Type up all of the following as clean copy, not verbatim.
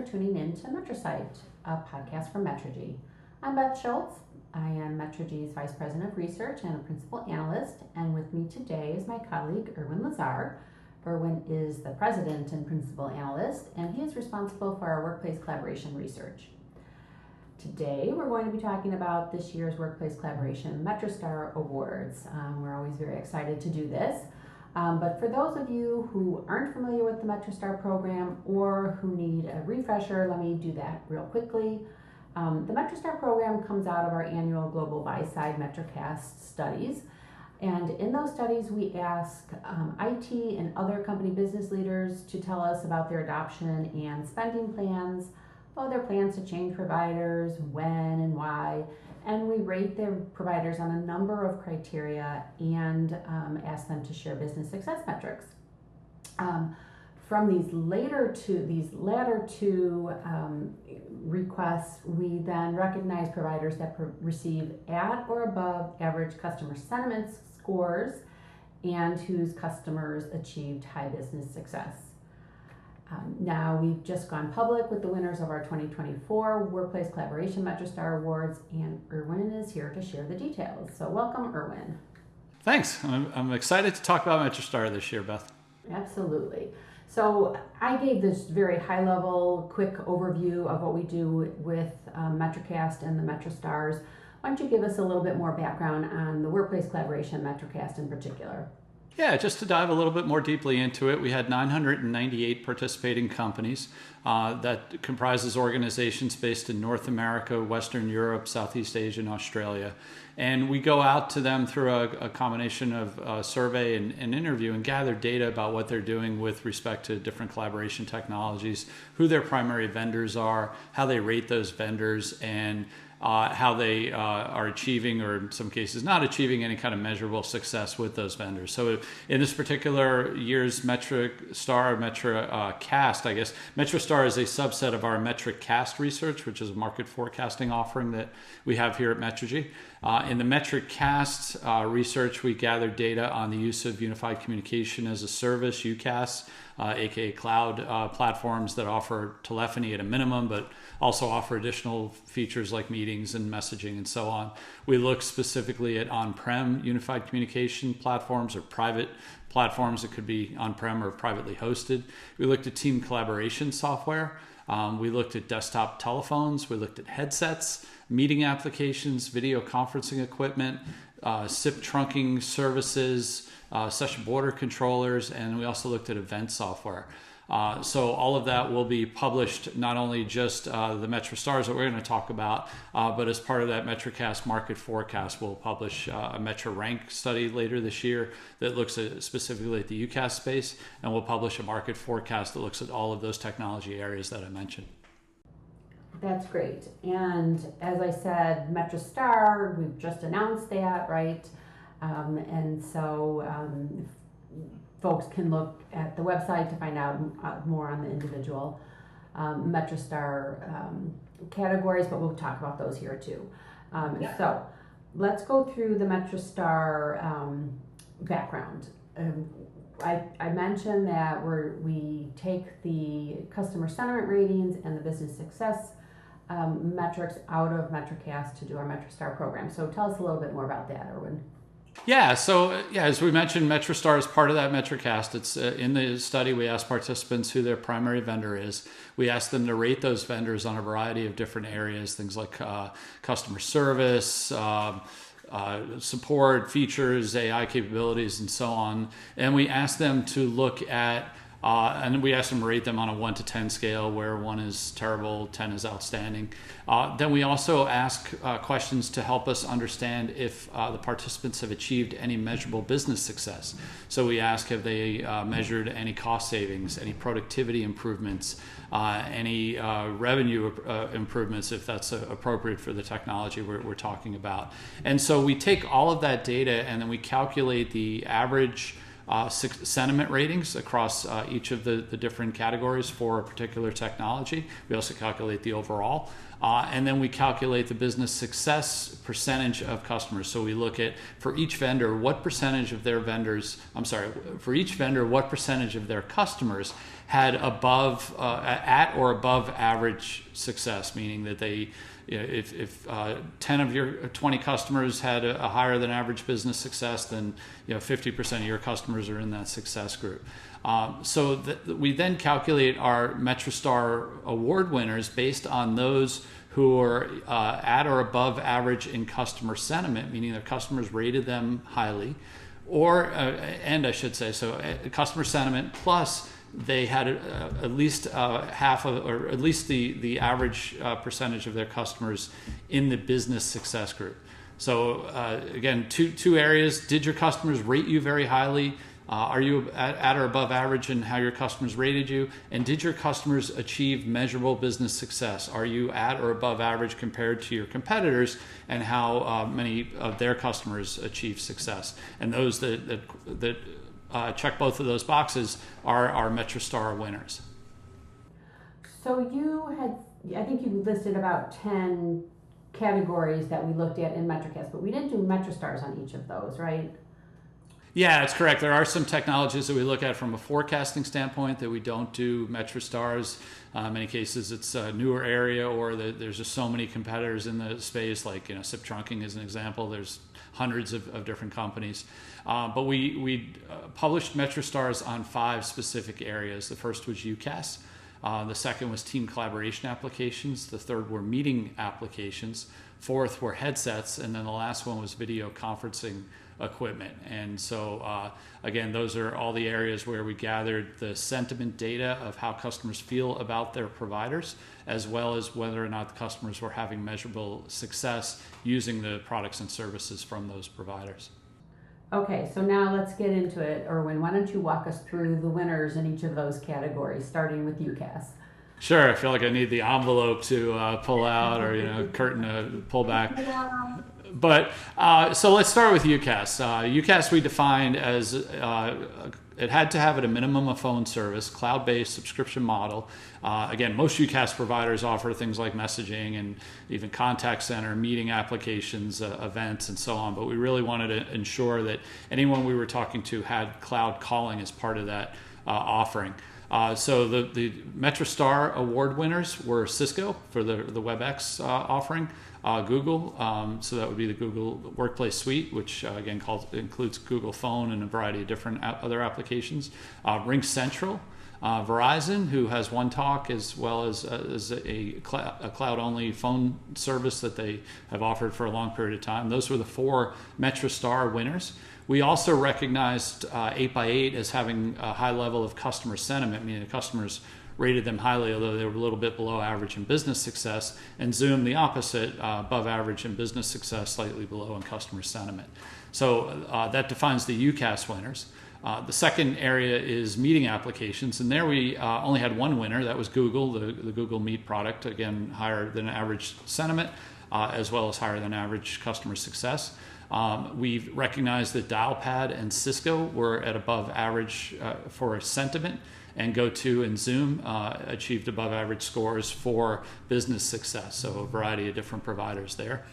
for tuning in to MetriSight, a podcast from Metrigy. I'm Beth Schultz. I am Metrigy's Vice President of Research and a Principal Analyst, and with me today is my colleague, Irwin Lazar. Irwin is the President and Principal Analyst, and he is responsible for our workplace collaboration research. Today, we're going to be talking about this year's Workplace Collaboration MetriStar Awards. We're always very excited to do this. But for those of you who aren't familiar with the MetriStar program or who need a refresher, let me do that real quickly. The MetriStar program comes out of our annual Global Buy-Side MetriCast studies. And in those studies, we ask IT and other company business leaders to tell us about their adoption and spending plans, their plans to change providers, when and why. And we rate their providers on a number of criteria and ask them to share business success metrics. From these latter two requests, we then recognize providers that receive at or above average customer sentiment scores and whose customers achieved high business success. Now we've just gone public with the winners of our 2024 Workplace Collaboration MetriStar Awards, and Irwin is here to share the details. So welcome, Irwin. Thanks. I'm excited to talk about MetriStar this year, Beth. Absolutely. So I gave this very high-level, quick overview of what we do with MetriCast and the MetriStars. Why don't you give us a little bit more background on the Workplace Collaboration MetriCast in particular? Yeah, just to dive a little bit more deeply into it, we had 998 participating companies that comprises organizations based in North America, Western Europe, Southeast Asia, and Australia. And we go out to them through a combination of survey and interview and gather data about what they're doing with respect to different collaboration technologies, who their primary vendors are, how they rate those vendors, and how they are achieving, or in some cases not achieving, any kind of measurable success with those vendors. So in this particular year's MetriStar, MetriCast, I guess, MetriStar is a subset of our MetriCast research, which is a market forecasting offering that we have here at Metrigy. In the MetriCast research, we gathered data on the use of unified communication as a service, UCaaS, aka cloud platforms that offer telephony at a minimum, but also offer additional features like meetings and messaging and so on. We look specifically at on-prem unified communication platforms or private platforms that could be on-prem or privately hosted. We looked at team collaboration software. We looked at desktop telephones. We looked at headsets, meeting applications, video conferencing equipment, SIP trunking services, session border controllers, and we also looked at event software. So all of that will be published, not only just the MetriStars that we're going to talk about, but as part of that MetriCast market forecast, we'll publish a MetriRank study later this year that looks specifically at the UCaaS space, and we'll publish a market forecast that looks at all of those technology areas that I mentioned. That's great. And as I said, MetriStar, we've just announced that, right? And so folks can look at the website to find out more on the individual MetriStar categories, but we'll talk about those here too. So let's go through the MetriStar background. I mentioned that we take the customer sentiment ratings and the business success metrics out of MetriCast to do our MetriStar program. So tell us a little bit more about that, Irwin. Yeah, so as we mentioned, MetriStar is part of that MetriCast. It's in the study, we asked participants who their primary vendor is. We asked them to rate those vendors on a variety of different areas, things like customer service, support, features, AI capabilities, and so on. And we asked them to look at and we asked them to rate them on a 1 to 10 scale, where 1 is terrible, 10 is outstanding. Then we also ask questions to help us understand if the participants have achieved any measurable business success. So we ask, have they measured any cost savings, any productivity improvements, any revenue improvements, if that's appropriate for the technology we're talking about. And so we take all of that data and then we calculate the average sentiment ratings across each of the different categories for a particular technology. We also calculate the overall. And then we calculate the business success percentage of customers. So we look at, for each vendor, what percentage of their what percentage of their customers had at or above average success, meaning that they, if 10 of your 20 customers had a higher than average business success, then 50% of your customers are in that success group. We then calculate our MetriStar award winners based on those who are at or above average in customer sentiment, meaning their customers rated them highly, customer sentiment plus they had at least half of, or at least the average percentage of their customers in the business success group. So again, two areas. Did your customers rate you very highly? Are you at or above average in how your customers rated you? And did your customers achieve measurable business success? Are you at or above average compared to your competitors, and how many of their customers achieve success? And those that check both of those boxes are our MetriStar winners. So I think you listed about 10 categories that we looked at in MetriCast, but we didn't do MetriStars on each of those, right? Yeah, that's correct. There are some technologies that we look at from a forecasting standpoint that we don't do MetriStars. In many cases, it's a newer area, or there's just so many competitors in the space, like SIP trunking is an example. There's hundreds of different companies. But we published MetriStars on 5 specific areas. The first was UCaaS. The second was team collaboration applications. The third were meeting applications. Fourth were headsets. And then the last one was video conferencing equipment. And so again, those are all the areas where we gathered the sentiment data of how customers feel about their providers, as well as whether or not the customers were having measurable success using the products and services from those providers. Okay, so now let's get into it. Irwin, why don't you walk us through the winners in each of those categories, starting with UCaaS? Sure. I feel like I need the envelope to pull out, or curtain to pull back. But so let's start with UCaaS. UCaaS we defined as it had to have at a minimum a phone service, cloud-based subscription model. Again, most UCaaS providers offer things like messaging and even contact center, meeting applications, events, and so on. But we really wanted to ensure that anyone we were talking to had cloud calling as part of that offering. So the MetriStar award winners were Cisco for the WebEx offering, Google, so that would be the Google Workplace Suite, which again includes Google Phone and a variety of different other applications. RingCentral, Verizon, who has OneTalk, as well as a cloud-only phone service that they have offered for a long period of time. Those were the 4 MetriStar winners. We also recognized 8x8 as having a high level of customer sentiment, meaning the customers rated them highly, although they were a little bit below average in business success, and Zoom the opposite, above average in business success, slightly below in customer sentiment. So that defines the UCaaS winners. The second area is meeting applications, and there we only had one winner. That was Google, the Google Meet product, again, higher than average sentiment, as well as higher than average customer success. We've recognized that Dialpad and Cisco were at above average for sentiment, and GoTo and Zoom achieved above average scores for business success, so a variety of different providers there.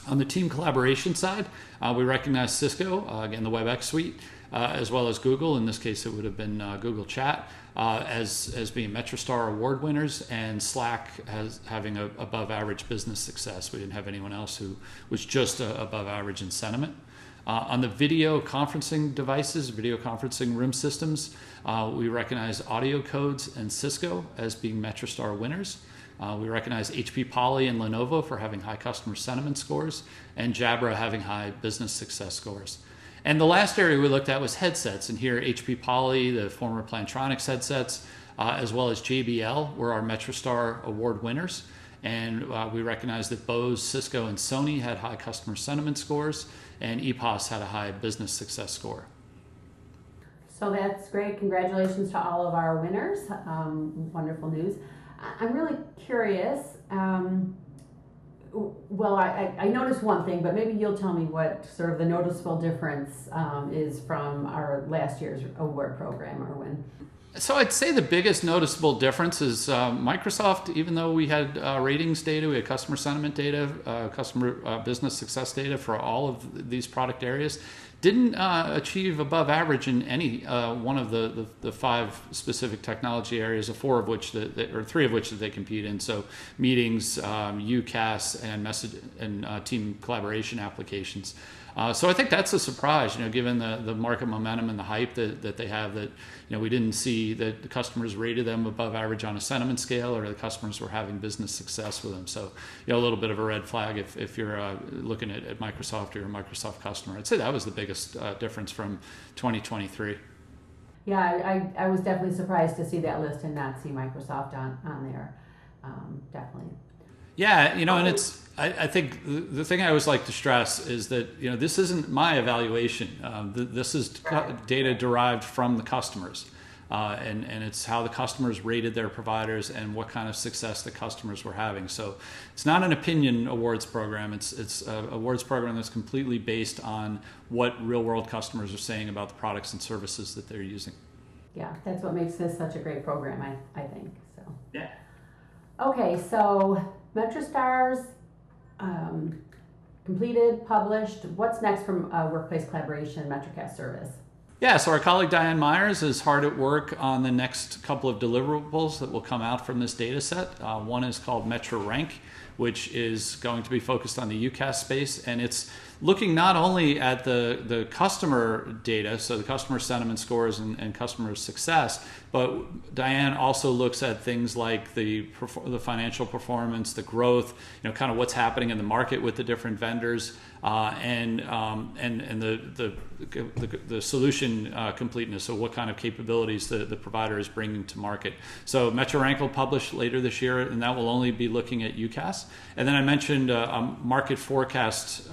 On the team collaboration side, we recognize Cisco, again, the WebEx suite, as well as Google. In this case, it would have been Google Chat, as being MetriStar award winners, and Slack as having a above average business success. We didn't have anyone else who was just above average in sentiment. On the video conferencing devices, video conferencing room systems, we recognize Audio Codes and Cisco as being MetriStar winners. We recognize HP Poly and Lenovo for having high customer sentiment scores, and Jabra having high business success scores. And the last area we looked at was headsets, and here HP Poly, the former Plantronics headsets, as well as JBL were our MetriStar award winners. And we recognize that Bose, Cisco, and Sony had high customer sentiment scores, and EPOS had a high business success score. So that's great. Congratulations to all of our winners. Wonderful news. I'm really curious. Well, I noticed one thing, but maybe you'll tell me what sort of the noticeable difference is from our last year's award program, Irwin. So I'd say the biggest noticeable difference is Microsoft, even though we had ratings data, we had customer sentiment data, customer business success data for all of these product areas, didn't achieve above average in any one of the five specific technology areas, four of which or three of which that they compete in. So meetings, UCAS, and message and team collaboration applications. So I think that's a surprise, given the market momentum and the hype that they have, that, we didn't see that the customers rated them above average on a sentiment scale, or the customers were having business success with them. So, a little bit of a red flag if you're looking at Microsoft or you're a Microsoft customer. I'd say that was the biggest difference from 2023. Yeah, I was definitely surprised to see that list and not see Microsoft on there. Definitely. Yeah, and I think the thing I always like to stress is that, this isn't my evaluation. This is data derived from the customers. And it's how the customers rated their providers and what kind of success the customers were having. So it's not an opinion awards program. It's an awards program that's completely based on what real world customers are saying about the products and services that they're using. Yeah, that's what makes this such a great program, I think. So. Yeah. Okay, so MetriStars completed, published. What's next from Workplace Collaboration MetriCast service? Yeah, so our colleague Diane Myers is hard at work on the next couple of deliverables that will come out from this data set. One is called MetriRank, which is going to be focused on the UCAS space, and it's looking not only at the customer data, so the customer sentiment scores and customer success, but Diane also looks at things like the financial performance, the growth, kind of what's happening in the market with the different vendors, and the solution completeness. So what kind of capabilities the provider is bringing to market. So MetriRank will publish later this year, and that will only be looking at UCAS. And then I mentioned a market forecast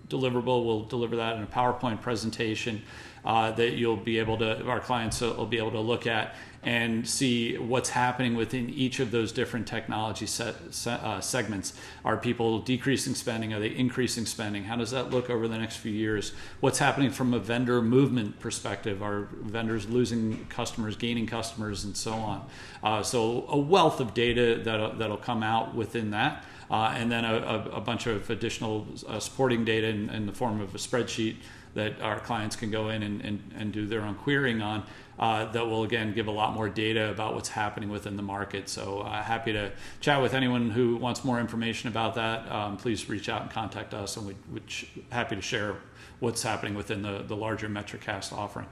deliverable. We'll deliver that in a PowerPoint presentation that you'll be able to, our clients will be able to look at and see what's happening within each of those different technology segments. Are people decreasing spending? Are they increasing spending? How does that look over the next few years? What's happening from a vendor movement perspective? Are vendors losing customers, gaining customers, and so on? So a wealth of data that'll come out within that. And then a bunch of additional supporting data in the form of a spreadsheet that our clients can go in and do their own querying on, that will again give a lot more data about what's happening within the market. So happy to chat with anyone who wants more information about that. Please reach out and contact us, and we're happy to share what's happening within the larger MetriCast offering.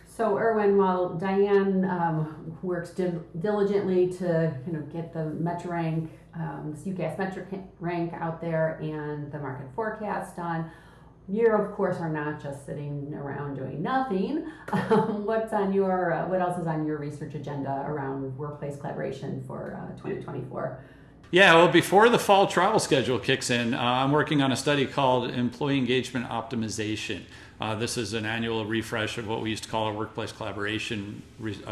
So Irwin, while Diane works diligently to get the MetriRank, this UCAS MetriRank out there and the market forecast done, you of course are not just sitting around doing nothing. What else is on your research agenda around workplace collaboration for 2024? Yeah, well, before the fall travel schedule kicks in, I'm working on a study called Employee Engagement Optimization. This is an annual refresh of what we used to call a workplace collaboration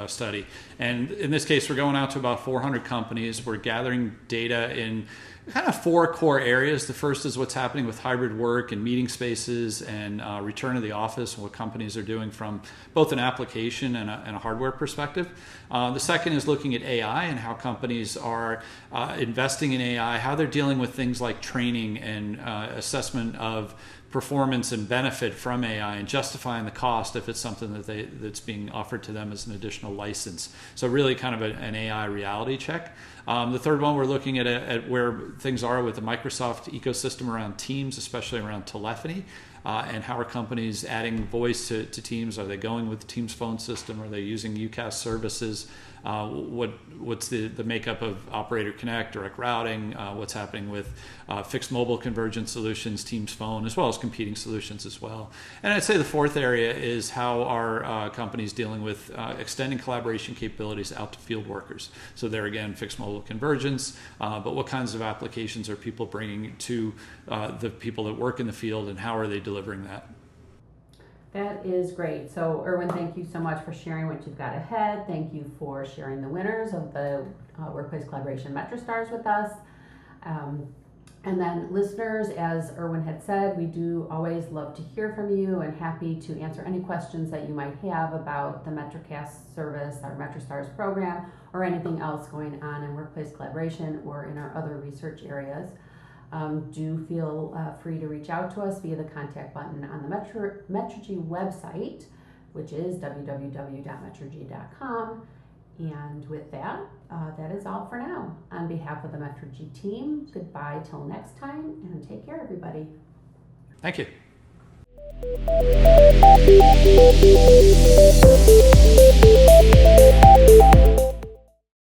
study. And in this case, we're going out to about 400 companies. We're gathering data in kind of four core areas. The first is what's happening with hybrid work and meeting spaces and return to the office, and what companies are doing from both an application and a hardware perspective. The second is looking at AI and how companies are investing in AI, how they're dealing with things like training and assessment of performance and benefit from AI, and justifying the cost if it's something that's being offered to them as an additional license. So really kind of an AI reality check. The third one, we're looking at where things are with the Microsoft ecosystem around Teams, especially around telephony, and how are companies adding voice to Teams? Are they going with the Teams phone system? Are they using UCAS services? What's the makeup of Operator Connect, direct routing? What's happening with fixed mobile convergence solutions, Teams Phone, as well as competing solutions as well. And I'd say the fourth area is how are companies dealing with extending collaboration capabilities out to field workers. So there again, fixed mobile convergence, but what kinds of applications are people bringing to the people that work in the field, and how are they delivering that? That is great. So Irwin, thank you so much for sharing what you've got ahead. Thank you for sharing the winners of the Workplace Collaboration MetriStars with us. And then listeners, as Irwin had said, we do always love to hear from you and happy to answer any questions that you might have about the MetriCast service, our MetriStars program, or anything else going on in workplace collaboration or in our other research areas. Do feel free to reach out to us via the contact button on the Metrigy website, which is www.metrigy.com. And with that, that is all for now. On behalf of the Metrigy team, goodbye till next time, and take care, everybody. Thank you.